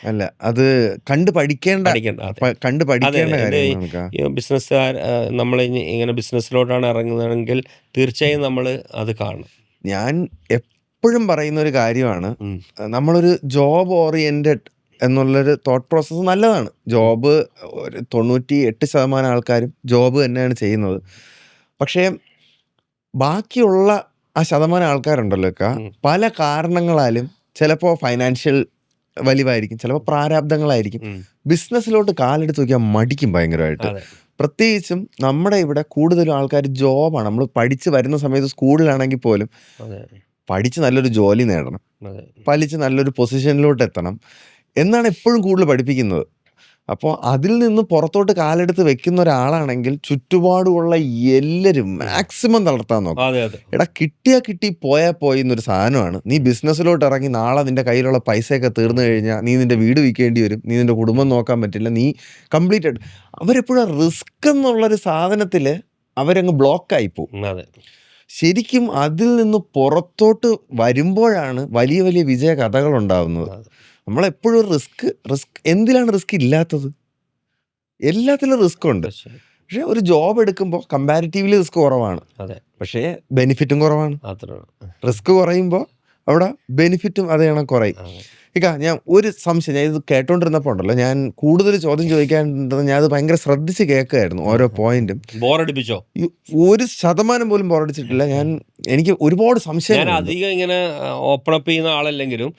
അല്ല അത് കണ്ട് പഠിക്കേണ്ട കാര്യങ്ങളാണ്. ബിസിനസ്സുകാർ നമ്മൾ ഇങ്ങനെ ബിസിനസ്സിലോട്ടാണ് ഇറങ്ങുന്നതെങ്കിൽ തീർച്ചയായും നമ്മൾ അത് കാണും. ഞാൻ എപ്പോഴും പറയുന്ന ഒരു കാര്യമാണ്, നമ്മളൊരു ജോബ് ഓറിയന്റഡ് എന്നുള്ളൊരു തോട്ട് പ്രോസസ്സ് നല്ലതാണ്. ജോബ് ഒരു 98% ആൾക്കാരും ജോബ് തന്നെയാണ് ചെയ്യുന്നത്. പക്ഷേ ബാക്കിയുള്ള ആ ശതമാനം ആൾക്കാരുണ്ടല്ലോ പല കാരണങ്ങളാലും, ചിലപ്പോൾ ഫൈനാൻഷ്യൽ വലിവായിരിക്കും, ചിലപ്പോൾ പ്രാരാബ്ദങ്ങളായിരിക്കും, ബിസിനസ്സിലോട്ട് കാലെടുത്ത് വയ്ക്കാൻ മടിക്കും ഭയങ്കരമായിട്ട്. പ്രത്യേകിച്ചും നമ്മുടെ ഇവിടെ കൂടുതലും ആൾക്കാർ ജോബാണ്. നമ്മൾ പഠിച്ച് വരുന്ന സമയത്ത് സ്കൂളിലാണെങ്കിൽ പോലും പഠിച്ച് നല്ലൊരു ജോലി നേടണം, പഠിച്ച് നല്ലൊരു പൊസിഷനിലോട്ട് എത്തണം എന്നാണ് എപ്പോഴും കൂടുതൽ പഠിപ്പിക്കുന്നത്. അപ്പോൾ അതിൽ നിന്ന് പുറത്തോട്ട് കാലെടുത്ത് വെക്കുന്ന ഒരാളാണെങ്കിൽ ചുറ്റുപാടുമുള്ള എല്ലാവരും മാക്സിമം തളർത്താൻ നോക്കും. എടാ കിട്ടിയാൽ കിട്ടി, പോയാൽ പോയി എന്നൊരു സാധനമാണ്. നീ ബിസിനസ്സിലോട്ട് ഇറങ്ങി നാളെ നിന്റെ കയ്യിലുള്ള പൈസയൊക്കെ തീർന്നു കഴിഞ്ഞാൽ നീ നിന്റെ വീട് വിൽക്കേണ്ടി വരും, നീ നിന്റെ കുടുംബം നോക്കാൻ പറ്റില്ല, നീ കംപ്ലീറ്റ് ആയിട്ട് അവരെപ്പോഴും റിസ്ക് എന്നുള്ളൊരു സാധനത്തിൽ അവരങ്ങ് ബ്ലോക്കായി പോകും. ശരിക്കും അതിൽ നിന്ന് പുറത്തോട്ട് വരുമ്പോഴാണ് വലിയ വലിയ വിജയ കഥകൾ ഉണ്ടാവുന്നത്. നമ്മളെപ്പോഴും റിസ്ക് എന്തിലാണ് റിസ്ക് ഇല്ലാത്തത്? എല്ലാത്തിലും റിസ്ക് ഉണ്ട്. പക്ഷെ ഒരു ജോബ് എടുക്കുമ്പോൾ കമ്പാരിറ്റീവ്ലി റിസ്ക് കുറവാണ്, പക്ഷേ ബെനിഫിറ്റും കുറവാണ്. റിസ്ക് കുറയുമ്പോൾ അവിടെ ബെനിഫിറ്റും അതേ കണക്ക് കുറയും. ഞാൻ ഒരു സംശയം, ഞാൻ ഇത് കേട്ടോണ്ടിരുന്നപ്പോൾ ഉണ്ടല്ലോ, ഞാൻ കൂടുതൽ ചോദ്യം ചോദിക്കാനുണ്ടെന്ന് ഞാൻ അത് ഭയങ്കര ശ്രദ്ധിച്ച് കേൾക്കുമായിരുന്നു. ഓരോ പോയിന്റും. ബോറടിപ്പിച്ചോ? 1% പോലും ബോറടിച്ചിട്ടില്ല. എനിക്ക് ഒരുപാട് സംശയം. ഞാൻ അധികം ഇങ്ങനെ ഓപ്പൺ അപ്പ് ചെയ്യുന്ന ആളല്ലെങ്കിലും